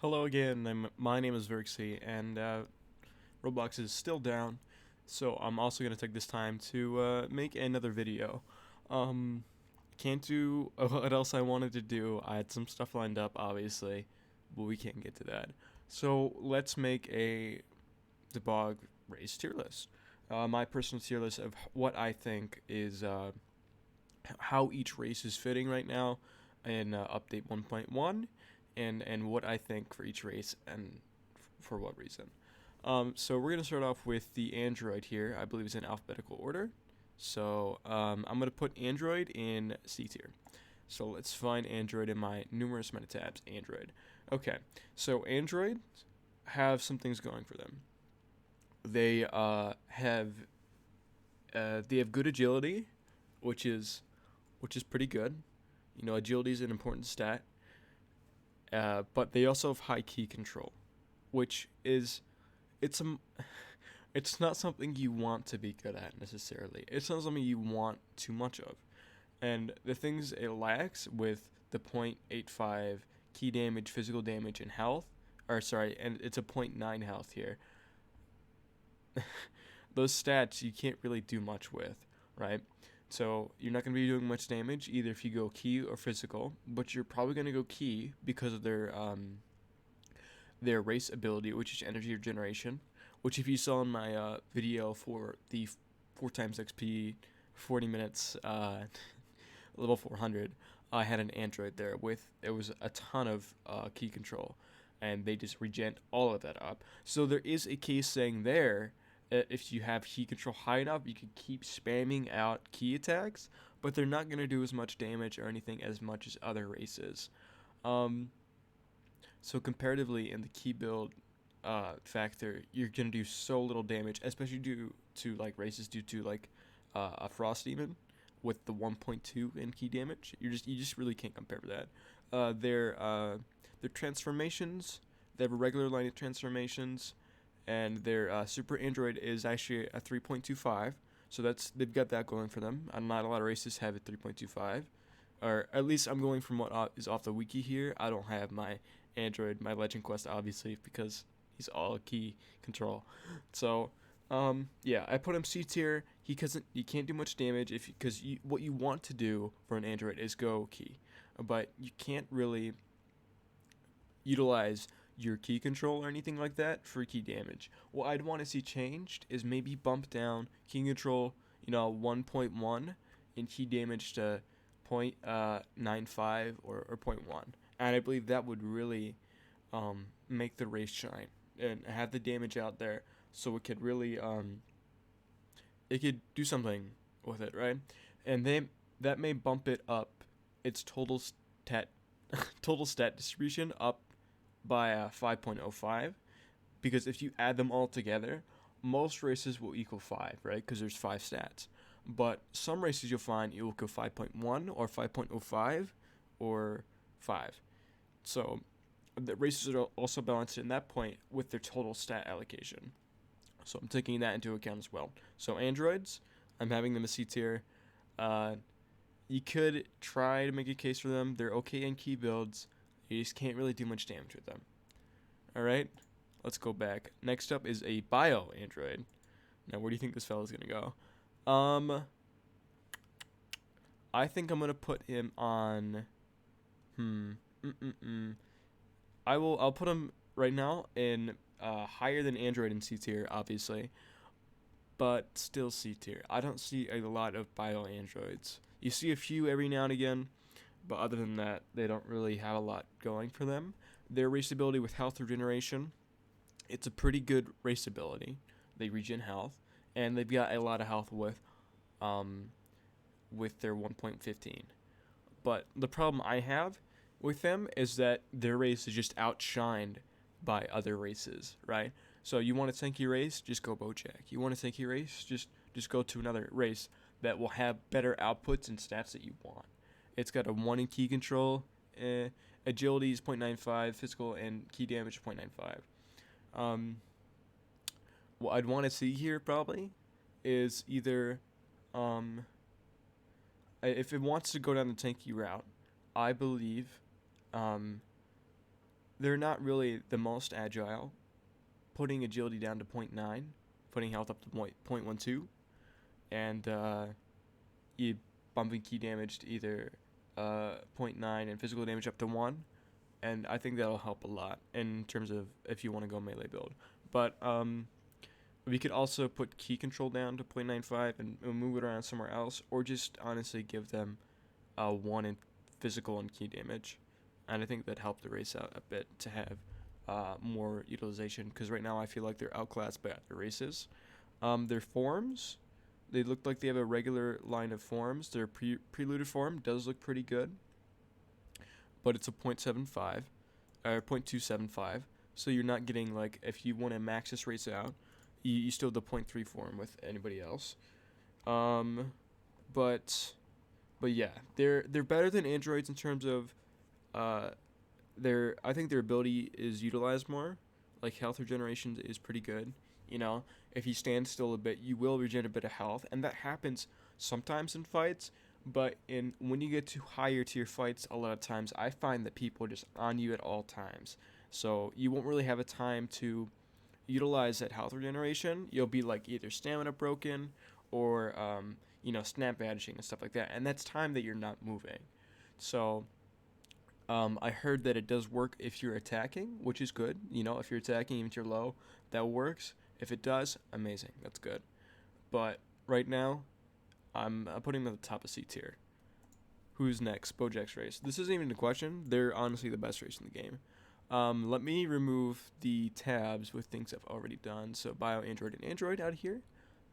Hello again. My name is Verxy, and Roblox is still down, so I'm also gonna take this time to make another video. Um, can't do what else I wanted to do. I had some stuff lined up, obviously, but we can't get to that. So let's make a DBOG race tier list. My personal tier list of what I think is how each race is fitting right now in update 1.1 and what I think for each race and for what reason. So we're gonna start off with the Android here. I believe it's in alphabetical order. So I'm gonna put Android in C tier. So let's find Android in my numerous amount of tabs. Android. Okay. So Android have some things going for them. They have good agility, which is pretty good. You know, agility is an important stat. But they also have high key control, which is it's a it's not something you want to be good at necessarily. It's not something you want too much of. And the things it lacks with the .85 key damage, physical damage, and health, or sorry, and it's a .9 health here. Those stats you can't really do much with, right? So you're not going to be doing much damage either if you go key or physical, but you're probably going to go key because of their race ability, which is energy regeneration, which if you saw in my video for the 4 times XP 40 minutes level 400, I had an android there with it was a ton of key control, and they just regen all of that up. So there is a case saying there if you have key control high enough, you can keep spamming out key attacks, but they're not going to do as much damage or anything as much as other races. Um, so comparatively, in the key build factor, you're going to do so little damage, especially due to like races due to like a Frost Demon with the 1.2 in key damage. You just really can't compare with that. Their transformations, they have a regular line of transformations, and their Super Android is actually a 3.25. So they've got that going for them. Not a lot of races have a 3.25, or at least I'm going from what is off the wiki here. I don't have my Android, my Legend Quest, obviously, because he's all key control. So yeah, I put him C tier. He can't do much damage because what you want to do for an Android is go key, but you can't really utilize your key control or anything like that for key damage. What I'd want to see changed is maybe bump down key control, 1.1 and key damage to 0.95 or 0.1. And I believe that would really make the race shine and have the damage out there so it could really it could do something with it, right? And that may bump it up its total stat distribution up by 5.05, because if you add them all together, most races will equal 5, right? Because there's 5 stats. But some races you'll find it will go 5.1 or 5.05 or 5. So the races are also balanced in that point with their total stat allocation. So I'm taking that into account as well. So androids, I'm having them a C tier. You could try to make a case for them. They're okay in key builds. You just can't really do much damage with them. Alright, let's go back. Next up is a BioAndroid. Now, where do you think this fella's gonna go? I think I'm gonna put him on. I'll put him right now in higher than Android in C tier, obviously, but still C tier. I don't see a lot of BioAndroids. You see a few every now and again, but other than that, they don't really have a lot going for them. Their race ability with health regeneration, it's a pretty good race ability. They regen health, and they've got a lot of health with their 1.15. But the problem I have with them is that their race is just outshined by other races, right? So you want a tanky race, just go Bojack. You want a tanky race, just go to another race that will have better outputs and stats that you want. It's got a 1 in key control, agility is 0.95, physical and key damage 0.95. What I'd want to see here probably is either, if it wants to go down the tanky route, I believe they're not really the most agile. Putting agility down to 0.9, putting health up to 0.12, and you bumping key damage to either 0.9 and physical damage up to 1. And I think that'll help a lot in terms of if you want to go melee build. But we could also put key control down to 0.95 and move it around somewhere else, or just honestly give them 1 in physical and key damage. And I think that helped the race out a bit to have more utilization, because right now I feel like they're outclassed by other races. Their forms, they look like they have a regular line of forms. Their preluded form does look pretty good, but it's a 0.75 or 0.275. So you're not getting, like, if you want to max this race out, you still have the 0.3 form with anybody else. But yeah, they're better than androids in terms of I think their ability is utilized more. Like, health regeneration is pretty good. You know, if you stand still a bit, you will regen a bit of health, and that happens sometimes in fights. But when you get to higher tier fights, a lot of times I find that people are just on you at all times. So you won't really have a time to utilize that health regeneration. You'll be like either stamina broken or snap vanishing and stuff like that, and that's time that you're not moving. So I heard that it does work if you're attacking, which is good. You know, if you're attacking even if you're low, that works. If it does, amazing. That's good. But right now, I'm putting them at the top of C tier. Who's next? Bojack's race. This isn't even a question. They're honestly the best race in the game. Let me remove the tabs with things I've already done. So BioAndroid and Android out of here.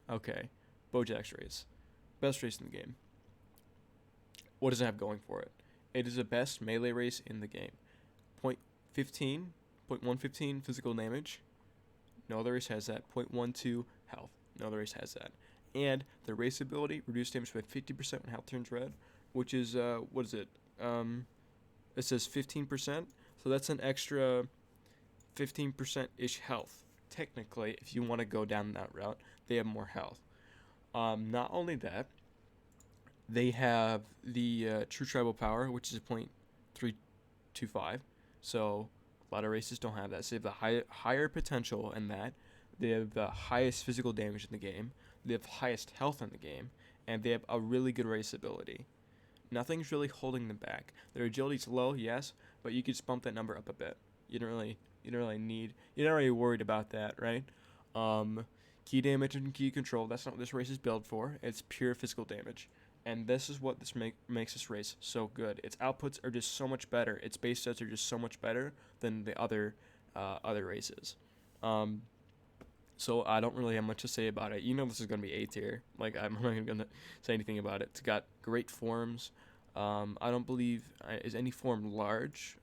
Okay. Bojack's race. Best race in the game. What does it have going for it? It is the best melee race in the game. 0.115 physical damage. No other race has that. 0.12 health. No other race has that. And the race ability, reduced damage by 50% when health turns red, which is, what is it? It says 15%. So that's an extra 15%-ish health. Technically, if you want to go down that route, they have more health. Not only that, they have the true tribal power, which is 0.325. So a lot of races don't have that. So they have the higher potential in that. They have the highest physical damage in the game. They have the highest health in the game. And they have a really good race ability. Nothing's really holding them back. Their agility's low, yes, but you could just bump that number up a bit. You're not really worried about that, right? Key damage and key control, that's not what this race is built for. It's pure physical damage. And this is what makes this race so good. Its outputs are just so much better. Its base stats are just so much better than the other races. So I don't really have much to say about it. You know this is going to be A tier. Like, I'm not even going to say anything about it. It's got great forms. I don't believe... is any form large?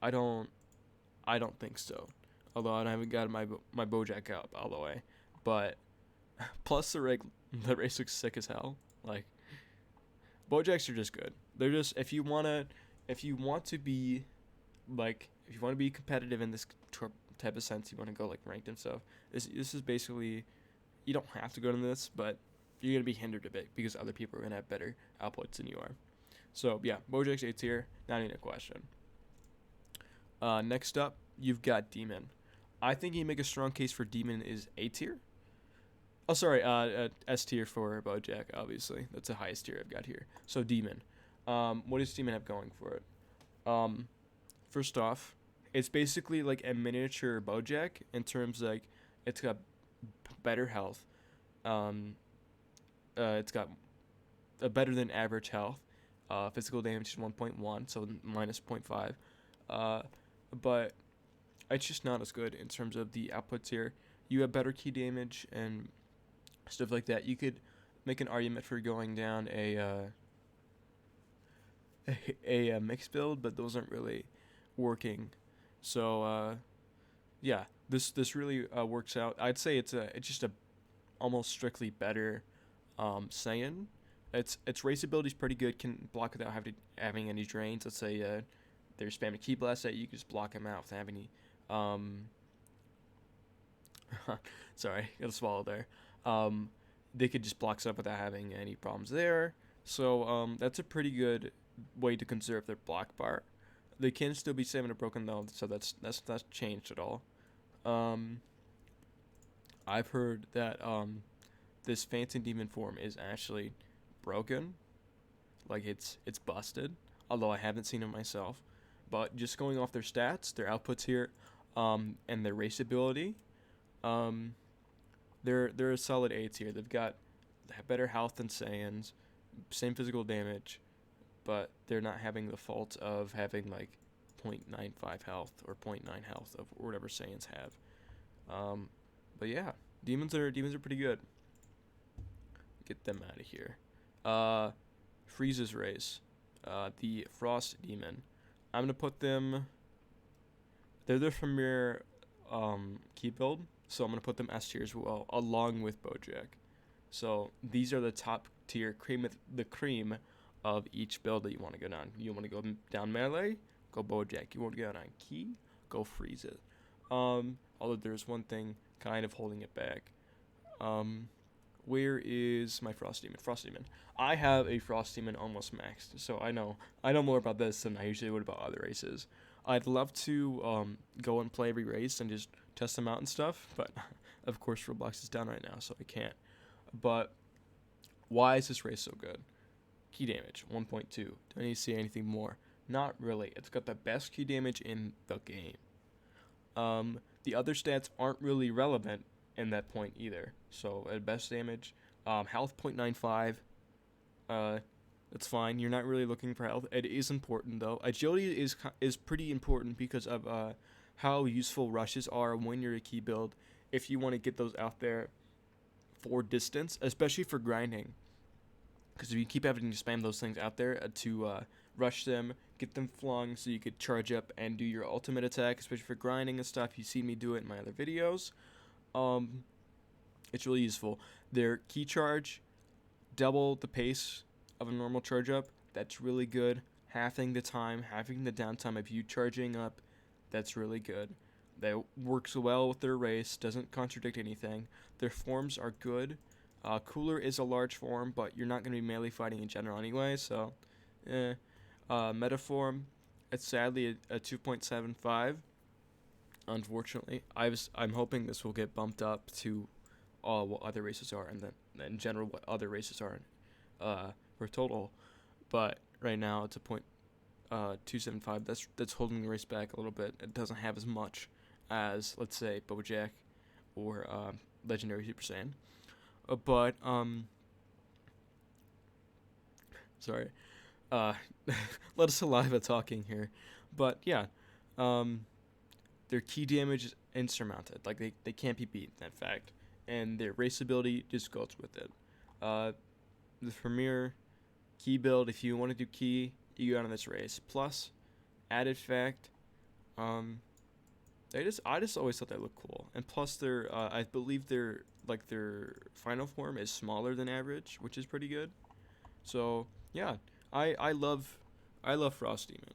I don't think so. Although I haven't got my Bojack out all the way. But, plus the race looks sick as hell. Like, Bojacks are just good. They're just... If you want to be competitive in this type of sense, you want to go like ranked and stuff, this is basically, you don't have to go to this, but you're going to be hindered a bit because other people are going to have better outputs than you are. So yeah, Bojack's A tier, not even a question. Next up, you've got Demon. I think you make a strong case for Demon is A tier. Oh, sorry, S tier for Bojack, obviously. That's the highest tier I've got here. So Demon. What does Demon have going for it? First off, it's basically like a miniature Bojack in terms like it's got better health. It's got a better than average health. Physical damage is 1.1, so minus 0.5. But it's just not as good in terms of the outputs here. You have better key damage and stuff like that. You could make an argument for going down a mixed build, but those aren't really working. So yeah, this really works out. I'd say it's just a almost strictly better Saiyan. Its race ability is pretty good. Can block without having any drains. Let's say they're spamming key blast at you, can just block them out without having any. Sorry, gotta swallow there. They could just block stuff without having any problems there. So that's a pretty good way to conserve their block bar. They can still be stamina broken though, so that's not changed at all. Um, I've heard that this Phantom Demon form is actually broken, like it's busted. Although I haven't seen it myself, but just going off their stats, their outputs here, and their race ability, um, they're a solid 8 tier. They've got better health than Saiyans, same physical damage, but they're not having the fault of having like 0.95 health or zero point 0.9 health of whatever Saiyans have. But yeah, demons are pretty good. Get them out of here. Frieza's race, the Frost Demon. I'm gonna put them. They're the premier key build, so I'm gonna put them S tier as well, along with Bojack. So these are the top tier cream of each build that you want to go down. You want to go down melee, go Bojack. You want to go down key, go Frieza. Although there's one thing kind of holding it back. Where is my Frost Demon? Frost Demon. I have a Frost Demon almost maxed, so I know more about this than I usually would about other races. I'd love to go and play every race and just test them out and stuff, but of course Roblox is down right now, so I can't. But why is this race so good? Key damage, 1.2. Do I need to see anything more? Not really. It's got the best key damage in the game. The other stats aren't really relevant in that point either. So at best damage, health 0.95. That's fine. You're not really looking for health. It is important though. Agility is pretty important because of how useful rushes are when you're a key build. If you want to get those out there for distance, especially for grinding, because if you keep having to spam those things out there to rush them, get them flung so you could charge up and do your ultimate attack, especially for grinding and stuff. You've seen me do it in my other videos. It's really useful. Their key charge, double the pace of a normal charge up. That's really good. Halving the time, halving the downtime of you charging up. That's really good. That works well with their race, doesn't contradict anything. Their forms are good. Cooler is a large form, but you're not going to be melee fighting in general anyway, so Metaform, it's sadly a 2.75. Unfortunately, I'm hoping this will get bumped up to what other races are, and then in general what other races are for total. But right now it's a 275. That's holding the race back a little bit. It doesn't have as much as, let's say, Bojack or Legendary Super Saiyan. But sorry, let us saliva talking here. But yeah, their key damage is insurmounted. Like they can't be beat, in fact. And their race ability just goes with it. The premier key build, if you want to do key, you go on this race. Plus, added fact, I just always thought they looked cool. And plus their I believe their final form is smaller than average, which is pretty good. So yeah, I love Frost Demon.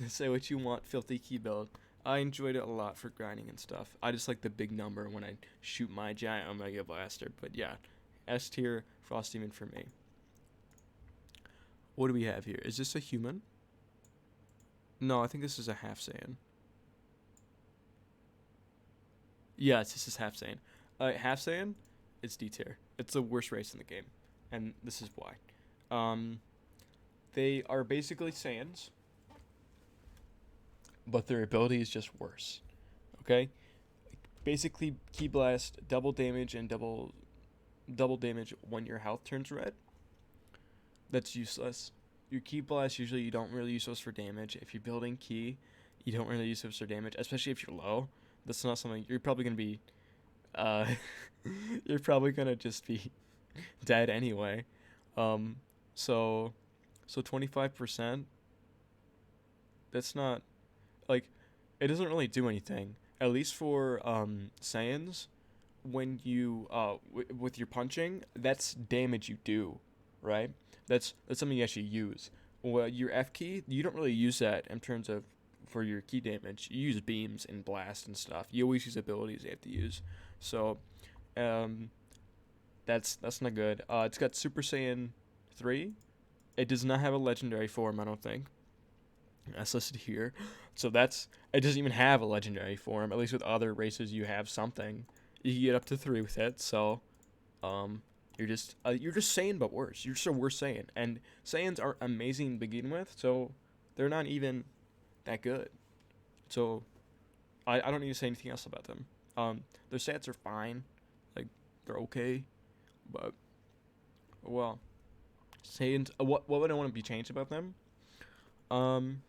Say what you want, filthy key build. I enjoyed it a lot for grinding and stuff. I just like the big number when I shoot my giant Omega Blaster. But yeah, S tier Frost Demon for me. What do we have here? Is this a human? No, I think this is a half Saiyan. Yes, this is half Saiyan. Half Saiyan, it's D tier. It's the worst race in the game, and this is why. They are basically Saiyans, but their ability is just worse. Okay, basically Ki Blast, double damage and double damage when your health turns red. That's useless. Your Ki Blast usually you don't really use those for damage. If you're building Ki, you don't really use those for damage, especially if you're low. That's not something you're probably gonna be. You're probably gonna just be dead anyway. So 25%. That's not like it doesn't really do anything. At least for Saiyans, when you with your punching, that's damage you do, right? That's something you actually use. Well, your F key, you don't really use that in terms of for your key damage. You use beams and blast and stuff. You always use abilities you have to use. So, that's not good. It's got Super Saiyan 3. It does not have a legendary form, I don't think. That's listed here. So it doesn't even have a legendary form. At least with other races, you have something. You can get up to 3 with it. So, um, you're just Saiyan but worse. You're just a worse Saiyan, and Saiyans are amazing to begin with. So they're not even that good. So I don't need to say anything else about them. Their stats are fine, like they're okay, but well, Saiyans. What would I want to be changed about them? Um,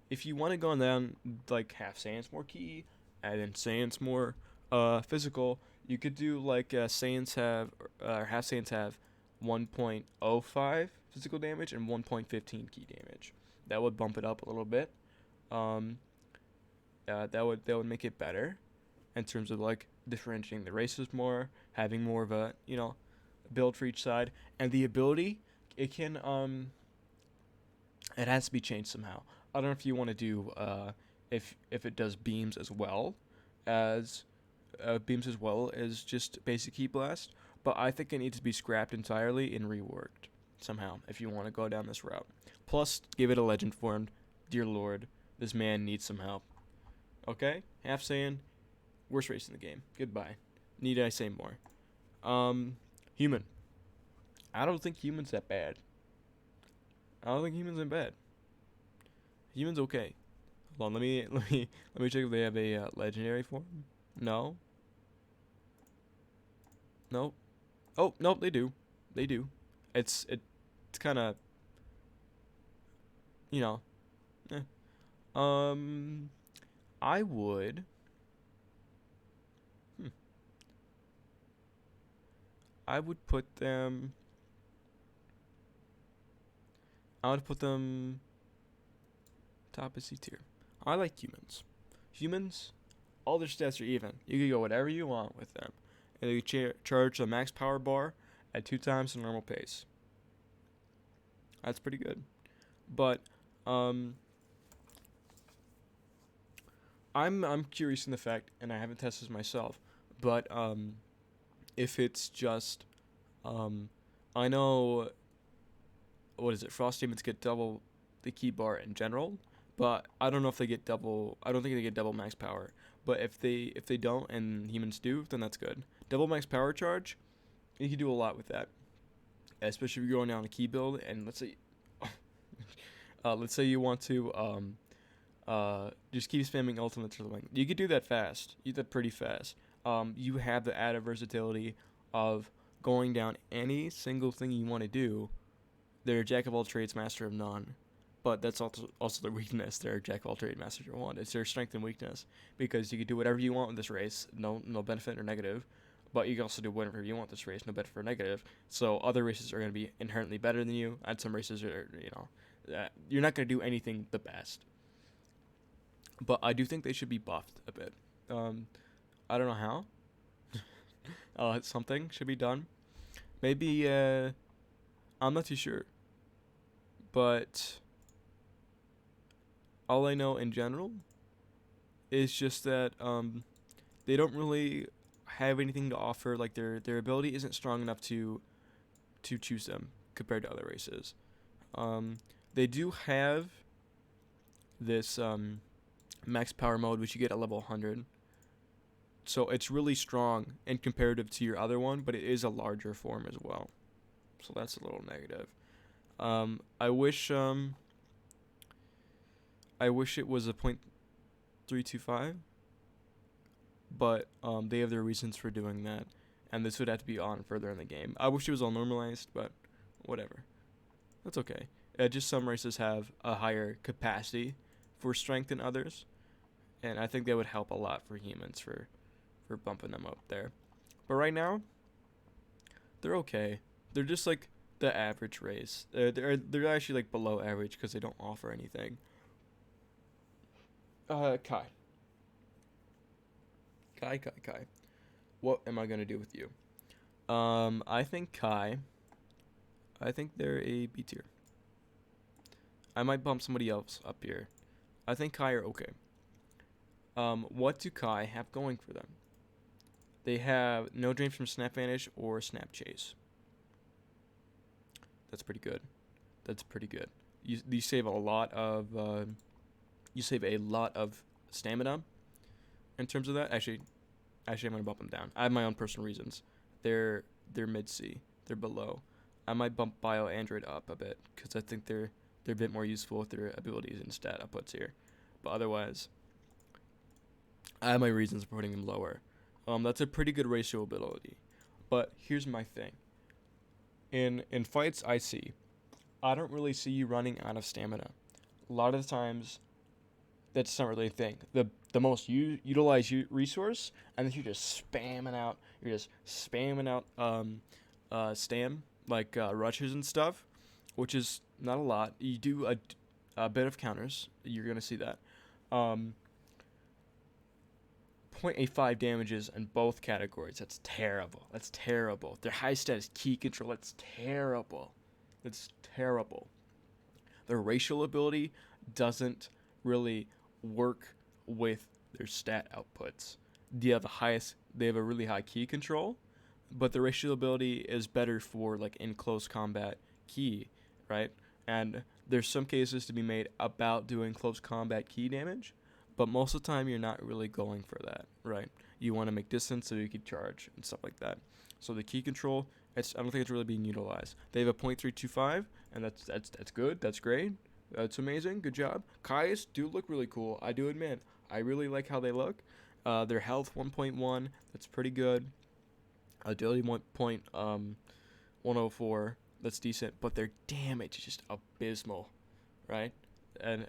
if you want to go down like half Saiyans more key, and then Saiyans more physical, you could do like Saiyans have half Saiyans have 1.05 physical damage and 1.15 key damage. That would bump it up a little bit. Um, that would make it better in terms of like differentiating the races more, having more of a build for each side, and the ability it can it has to be changed somehow. I don't know if you want to do if it does beams as well as just basic heat blast, but I think it needs to be scrapped entirely and reworked somehow if you want to go down this route. Plus, give it a legend form. Dear Lord, this man needs some help. Okay, half Saiyan, worst race in the game. Goodbye. Need I say more? Human. I don't think human's that bad. I don't think human's that bad. Human's okay. Hold on, let me check if they have a legendary form. No. Nope. Oh, nope, they do. They do. It's kind of, you know. Eh. I would. I would put them. I would put them top of C tier. I like humans. Humans, all their stats are even. You can go whatever you want with them, and you charge the max power bar at 2 times the normal pace. That's pretty good. But I'm curious in the fact, and I haven't tested this myself, but if it's just I know what is it? Frost demons get double the key bar in general, but I don't know if they get double. I don't think they get double max power. But if they don't and humans do, then that's good. Double max power charge, you can do a lot with that, especially if you're going down a key build. And let's say you want to just keep spamming ultimates or something. You could do that fast. You do that pretty fast. You have the added versatility of going down any single thing you want to do. They're jack of all trades, master of none. But that's also their weakness. They're jack of all trades, master of one. It's their strength and weakness, because you can do whatever you want with this race, no benefit or negative. But you can also do whatever you want this race, no benefit or negative. So other races are going to be inherently better than you, and some races are, you're not going to do anything the best. But I do think they should be buffed a bit. I don't know how. Something should be done. Maybe, I'm not too sure. But all I know in general is just that they don't really have anything to offer. Like their ability isn't strong enough to choose them compared to other races. They do have this max power mode, which you get at level 100. So it's really strong and comparative to your other one, but it is a larger form as well. So that's a little negative. I wish it was a 0.325, but they have their reasons for doing that, and this would have to be on further in the game. I wish it was all normalized, but whatever. That's okay. Just some races have a higher capacity for strength than others, and I think that would help a lot for humans for bumping them up there. But right now, they're okay. They're just like the average race. They're actually like below average because they don't offer anything. Kai. What am I gonna do with you? I think they're a B tier. I might bump somebody else up here. I think Kai are okay. What do Kai have going for them? They have no drains from Snap Vanish or Snap Chase. That's pretty good. you save a lot of stamina in terms of that. Actually, I'm gonna bump them down. I have my own personal reasons. They're mid C. They're below. I might bump BioAndroid up a bit because I think they're a bit more useful with their abilities and stat outputs here. But otherwise, I have my reasons for putting them lower. That's a pretty good ratio ability. But here's my thing. In fights I don't really see you running out of stamina. A lot of the times, that's not really a thing. The most utilized resource, and then you're just spamming out. Stam like rushes and stuff, which is not a lot. You do a bit of counters. You're gonna see that. 0.85 damages in both categories. That's terrible. Their high stat is key control. That's terrible. Their racial ability doesn't really work with their stat outputs. They have a really high key control, but the racial ability is better for like in close combat key, right? And there's some cases to be made about doing close combat key damage, but most of the time you're not really going for that, right? You want to make distance so you can charge and stuff like that. So the key control, I don't think it's really being utilized. They have a 0.325, and that's good. That's great. That's amazing. Good job. Kais do look really cool. I do admit. I really like how they look. Their health 1.1. That's pretty good. Agility 1.104. That's decent. But their damage is just abysmal, right? And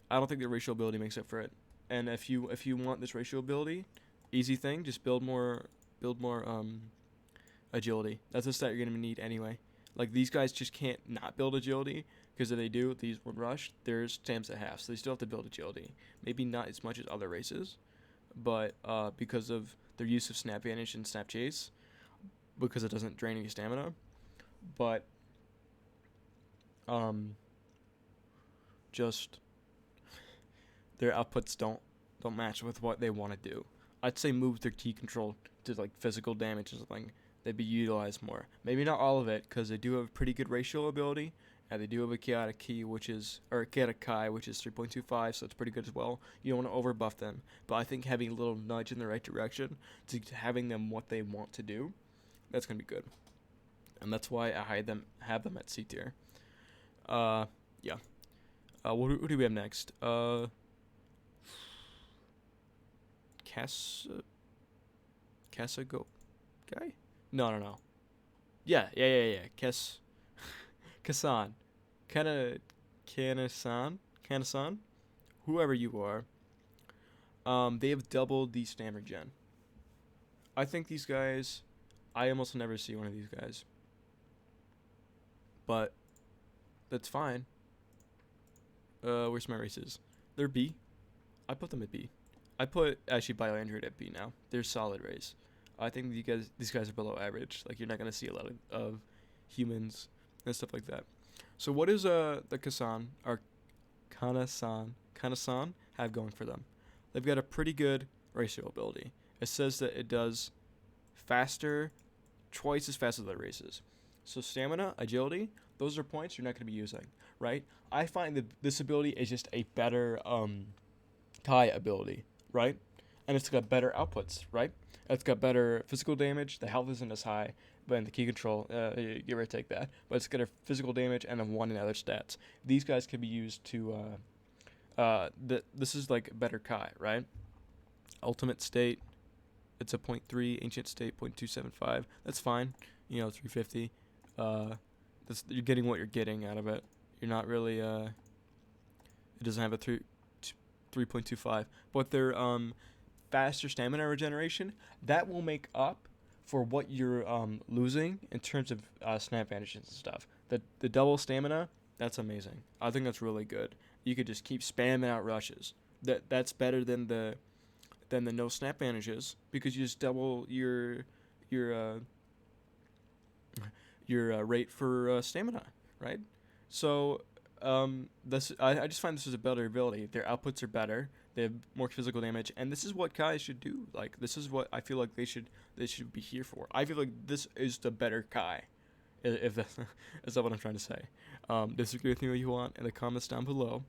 I don't think the racial ability makes up for it. And if you want this racial ability, easy thing, just build more agility. That's a stat you're gonna need anyway. Like these guys just can't not build agility, because if they do, these would rush. There's stamps at half, so they still have to build agility. Maybe not as much as other races, but because of their use of snap vanish and snap chase, because it doesn't drain any stamina. But just their outputs don't match with what they want to do. I'd say move their key control to like physical damage or something. They'd be utilized more. Maybe not all of it, because they do have a pretty good racial ability, and they do have a chaotic Kai, which is 3.25, so it's pretty good as well. You don't want to overbuff them, but I think having a little nudge in the right direction to having them what they want to do, that's gonna be good, and that's why I have them at C tier. Yeah. Who do we have next? Go guy? No. Yeah. Kasan. Kanasan. Whoever you are. They have doubled the standard gen. I think these guys, I almost never see one of these guys. But that's fine. Where's my races? They're B. I put them at B. I put actually BioAndroid at B now. They're solid race. I think these guys are below average. Like you're not gonna see a lot of humans and stuff like that. So what is the Kanasan have going for them? They've got a pretty good ratio ability. It says that it does twice as fast as other races. So stamina, agility, those are points you're not gonna be using, right? I find that this ability is just a better Kai ability, right? And it's got better outputs, right? It's got better physical damage. The health isn't as high, but in the key control, give or take that. But it's got a physical damage and a 1 in other stats. These guys can be used to, this is like better Kai, right? Ultimate state, it's a 0.3. Ancient state, 0.275. That's fine. 350. You're getting what you're getting out of it. You're not really, it doesn't have a 3.25. But their, faster stamina regeneration, that will make up for what you're losing in terms of snap vanishes and stuff. The double stamina, that's amazing. I think that's really good. You could just keep spamming out rushes. That's better than the no snap vanishes, because you just double your rate for stamina, right? So I just find this is a better ability. Their outputs are better. They have more physical damage, and this is what Kai should do. Like, this is what I feel like they should be here for. I feel like this is the better Kai. If that's that's not what I'm trying to say. Disagree with me what you want in the comments down below.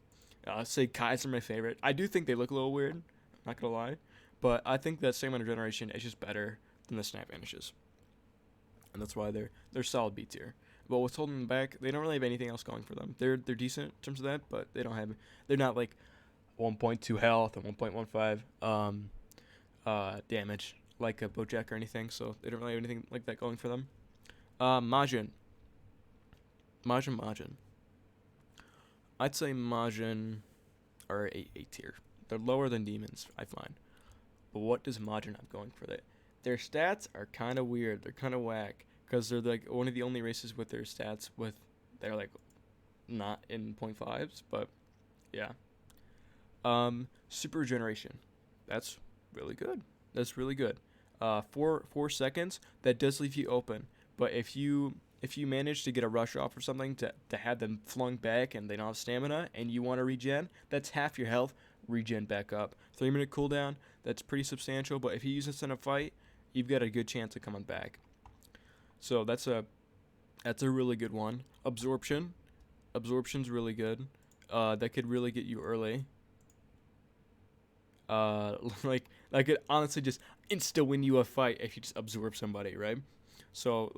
Say Kai's are my favorite. I do think they look a little weird. Not gonna lie, but I think that Saiyan generation is just better than the Snap Vanishes, and that's why they're solid B tier. But what's holding them back? They don't really have anything else going for them. They're decent in terms of that, but they don't have. They're not like 1.2 health and 1.15 damage like a Bojack or anything. So they don't really have anything like that going for them. Majin. Majin. I'd say Majin are A tier. They're lower than demons, I find. But what does Majin have going for it? Their stats are kind of weird. They're kind of whack because they're like one of the only races with their stats with they're like not in 0.5s, but yeah. Super generation. That's really good. That's really good. 4 seconds. That does leave you open. But if you manage to get a rush off or something to have them flung back and they don't have stamina and you want to regen, that's half your health. Regen back up. 3-minute cooldown. That's pretty substantial. But if you use this in a fight, you've got a good chance of coming back. So that's a really good one. Absorption's really good. That could really get you early. Like it honestly just insta win you a fight if you just absorb somebody, right? So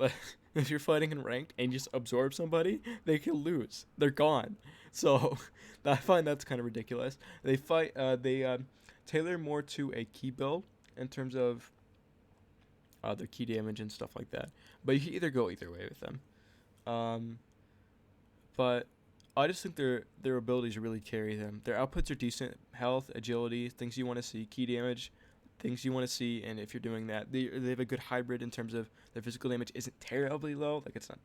if you're fighting in ranked and you just absorb somebody, they can lose. They're gone. So I find that's kind of ridiculous. They tailor more to a key build in terms of their key damage and stuff like that. But you can either go either way with them. But I just think their abilities really carry them. Their outputs are decent. Health, agility, things you want to see. Key damage, things you want to see. And if you're doing that, they have a good hybrid in terms of their physical damage isn't terribly low. Like it's not,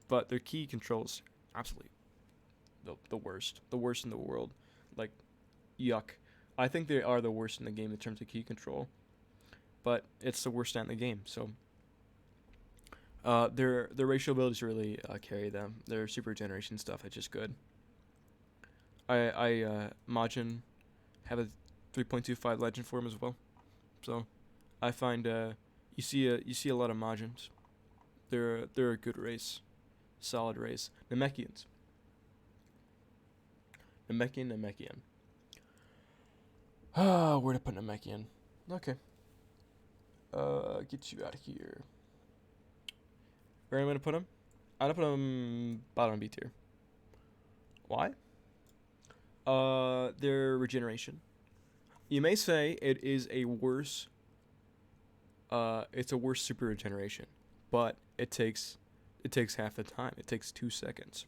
but their key controls absolutely the worst. The worst in the world. Like, yuck. I think they are the worst in the game in terms of key control. But it's the worst stat in the game, so their racial abilities really carry them. Their super generation stuff is just good. Majin have a 3.25 legend form as well, so I find you see a lot of Majins. They're a good race, solid race. Namekians. Namekian. Where to put Namekian? Okay. Get you out of here. Where am I gonna put him? I'm gonna put him bottom B tier. Why? Their regeneration. You may say it is a worse. It's a worse super regeneration, but it takes half the time. It takes 2 seconds.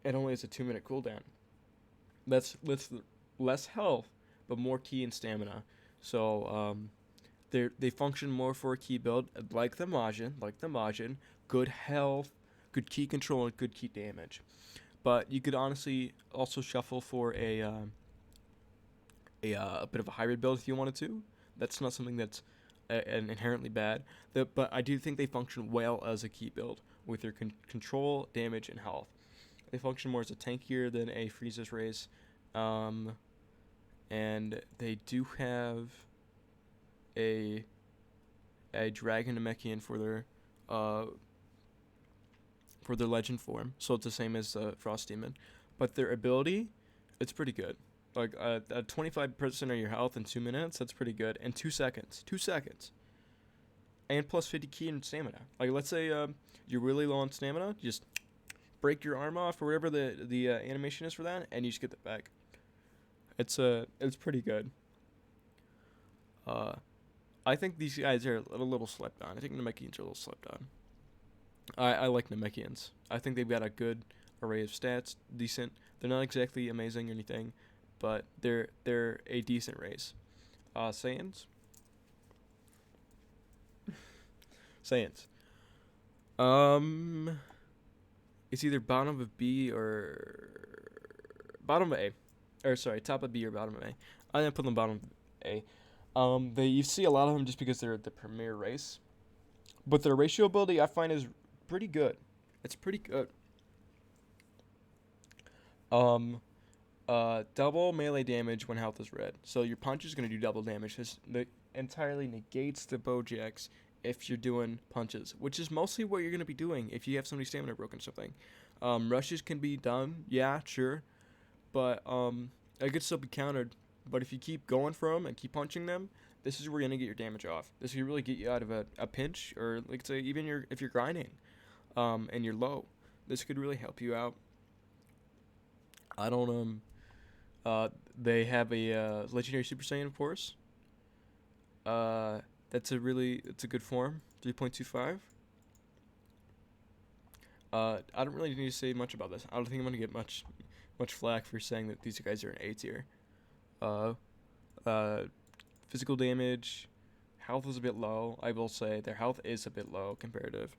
It only has a 2-minute cooldown. That's less health, but more key and stamina. So they function more for a key build, like the Majin. Good health, good key control, and good key damage. But you could honestly also shuffle for a bit of a hybrid build if you wanted to. That's not something that's inherently bad. But I do think they function well as a key build with their control, damage, and health. They function more as a tankier than a Frieza's race. And they do have a Dragon Namekian for their legend form, so it's the same as Frost Demon, but their ability, it's pretty good. Like 25% of your health in 2 minutes, that's pretty good. And 2 seconds, and plus 50 key and stamina. Like let's say you're really low on stamina, you just break your arm off or whatever the animation is for that, and you just get that back. It's pretty good. I think these guys are a little slept on. I think Namekians are a little slept on. I like Namekians. I think they've got a good array of stats, decent. They're not exactly amazing or anything, but they're a decent race. Saiyans. Saiyans. It's either bottom of B or bottom of A. Or sorry, top of B or bottom of A. I'm gonna put them bottom of A. You see a lot of them just because they're the premier race, but their ratio ability I find is pretty good. It's pretty good. Double melee damage when health is red. So your punch is gonna do double damage. This entirely negates the Bojack's if you're doing punches, which is mostly what you're gonna be doing if you have somebody's stamina broken or something. Rushes can be done, yeah, sure, but it could still be countered. But if you keep going for them and keep punching them, this is where you're gonna get your damage off. This can really get you out of a pinch, or like say even if you're grinding, and you're low, this could really help you out. I don't they have a legendary Super Saiyan, of course. That's it's a good form, 3.25. I don't really need to say much about this. I don't think I'm gonna get much flack for saying that these guys are an A tier. Uh, uh, Physical damage, health is a bit low. I will say their health is a bit low comparative.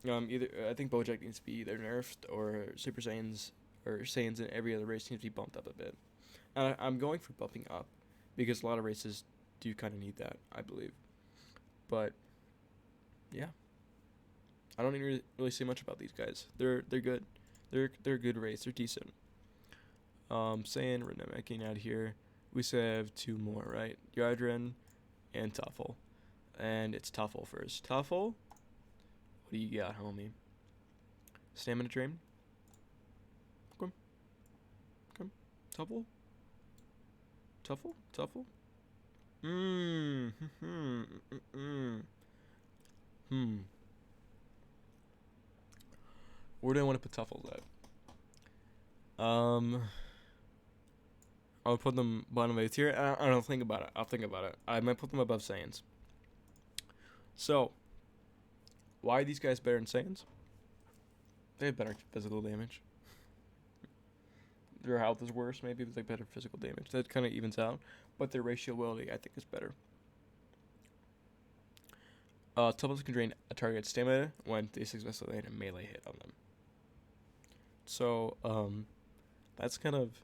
Either I think Bojack needs to be either nerfed, or Super Saiyans or Saiyans in every other race needs to be bumped up a bit. And I'm going for bumping up because a lot of races do kind of need that, I believe. But yeah, I don't even really say much about these guys. They're good. They're a good race. They're decent. Saiyan, we're Namekian out here. We still have two more, right? Yardren and Toefl. And it's Toefl first. Toefl, what do you got, homie? Stamina drain? Come. Toefl? Toefl? Where do I want to put Toefls at? I'll put them bottom of A tier. I don't think about it. I'll think about it. I might put them above Saiyans. So, why are these guys better than Saiyans? They have better physical damage. Their health is worse, maybe, but they have better physical damage. That kind of evens out. But their ratio ability, I think, is better. Toefls can drain a target's stamina when they successfully land a melee hit on them. So, that's kind of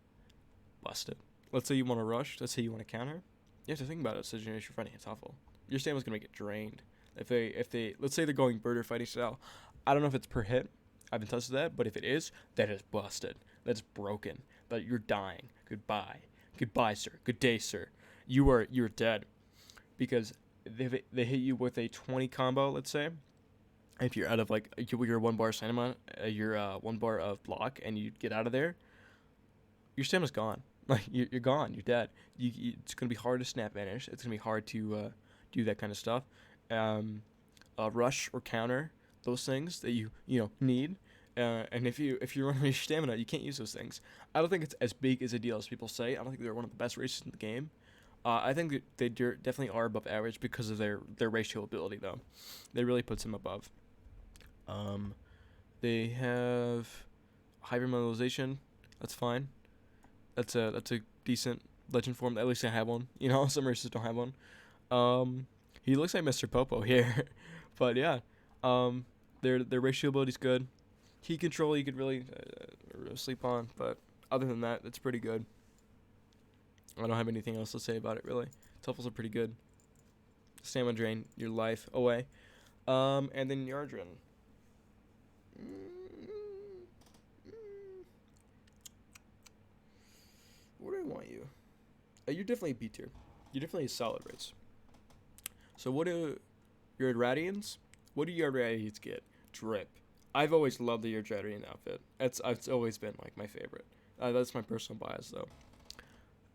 busted. Let's say you want to rush. Let's say you want to counter. You have to think about it. So you're fighting a Toefl. Your stamina's gonna get drained. If they let's say they're going birder fighting style. I don't know if it's per hit. I haven't tested that, but if it is, that is busted. That's broken. That you're dying. Goodbye, sir. Good day, sir. You're dead, because they hit you with a 20 combo. Let's say, if you're out of like your 1 bar stamina, your 1 bar of block, and you get out of there, your stamina's gone. Like you're gone. You're dead. It's gonna be hard to snap vanish. It's gonna be hard to do that kind of stuff. Rush or counter, those things that you need. And if you're running your stamina, you can't use those things. I don't think it's as big as a deal as people say. I don't think they're one of the best races in the game. I think that they definitely are above average because of their ratio ability, though. They really puts them above. They have hypermobilization. That's fine. That's a decent legend form. At least I have one. Some races don't have one. He looks like Mr. Popo here, but yeah. Their ratio ability's good. Key control you could really sleep on, but other than that, it's pretty good. I don't have anything else to say about it, really. Toefls are pretty good. Stamina drain your life away. And then Yardren. Where do I want you? You're definitely B tier. You're definitely a solid race. So what do your Radians? What do your Radians get? Drip. I've always loved the Radian outfit. It's always been like my favorite. That's my personal bias, though.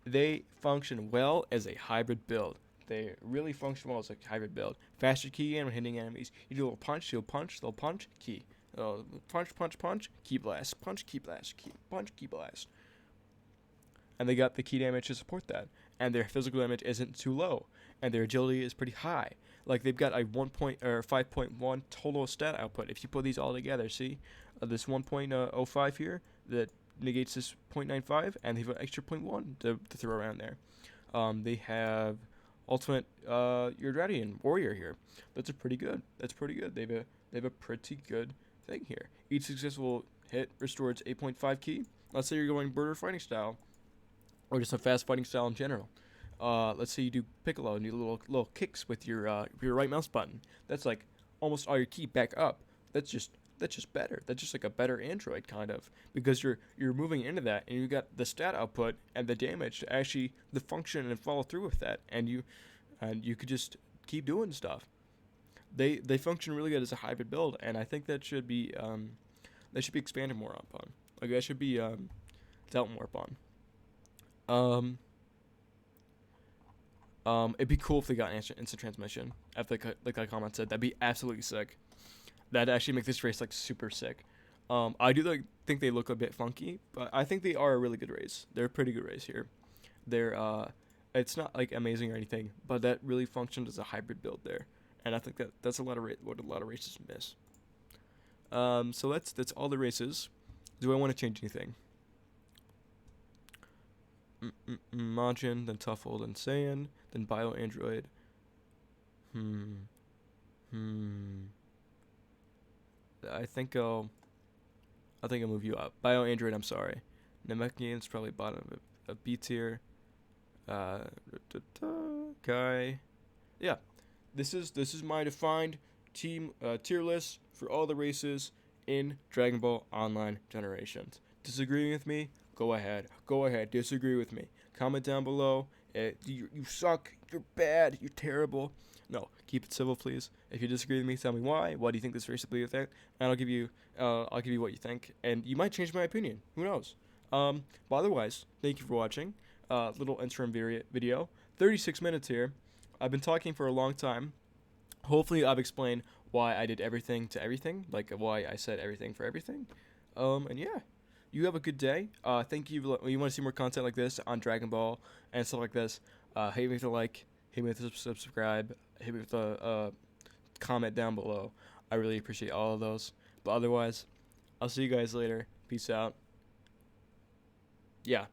They function well as a hybrid build. They really function well as a hybrid build. Faster key in when hitting enemies. You do a little punch, they'll punch, key. Punch, key blast. Punch, key blast. Punch, key blast. And they got the key damage to support that. And their physical damage isn't too low. And their agility is pretty high. Like, they've got a 5.1 total stat output. If you put these all together, see? This 1.05 here that negates this 0.95, and they have an extra 0.1 to throw around there. They have ultimate Radian warrior here. That's pretty good. They have a pretty good thing here. Each successful hit restores 8.5 key. Let's say you're going birder fighting style, or just a fast fighting style in general. Let's say you do Piccolo and do little kicks with your right mouse button. That's like almost all your key back up. That's just better. That's just like a better Android kind of, because you're moving into that, and you got the stat output and the damage to actually the function and follow through with that, and you could just keep doing stuff. they function really good as a hybrid build, and I think that should be expanded more upon. Like that should be dealt more upon. Um, it'd be cool if they got instant transmission. After like I comment said, that'd be absolutely sick. That'd actually make this race like super sick. I do think they look a bit funky, but I think they are a really good race. They're a pretty good race here. They're it's not like amazing or anything, but that really functions as a hybrid build there, and I think that's a lot of what a lot of races miss. So that's all the races. Do I want to change anything? Majin, then Toefl, then Saiyan, then BioAndroid. Hmm. Hmm. I think I'll move you up. BioAndroid, I'm sorry. Namekian's probably bottom of B tier. Uh, Guy. Yeah, this is my defined team tier list for all the races in Dragon Ball Online Generations. Disagreeing with me? Go ahead. Go ahead. Disagree with me. Comment down below. You suck. You're bad. You're terrible. No, keep it civil, please. If you disagree with me, tell me why. Why do you think this race should be with that? And I'll give you what you think, and you might change my opinion. Who knows? But otherwise, thank you for watching. Little interim video. 36 minutes here. I've been talking for a long time. Hopefully, I've explained why I did everything to everything, like why I said everything for everything. And yeah, you have a good day. Thank you. You want to see more content like this on Dragon Ball and stuff like this? Hit me with a like. Hit me with a subscribe. Hit me with a comment down below. I really appreciate all of those. But otherwise, I'll see you guys later. Peace out. Yeah.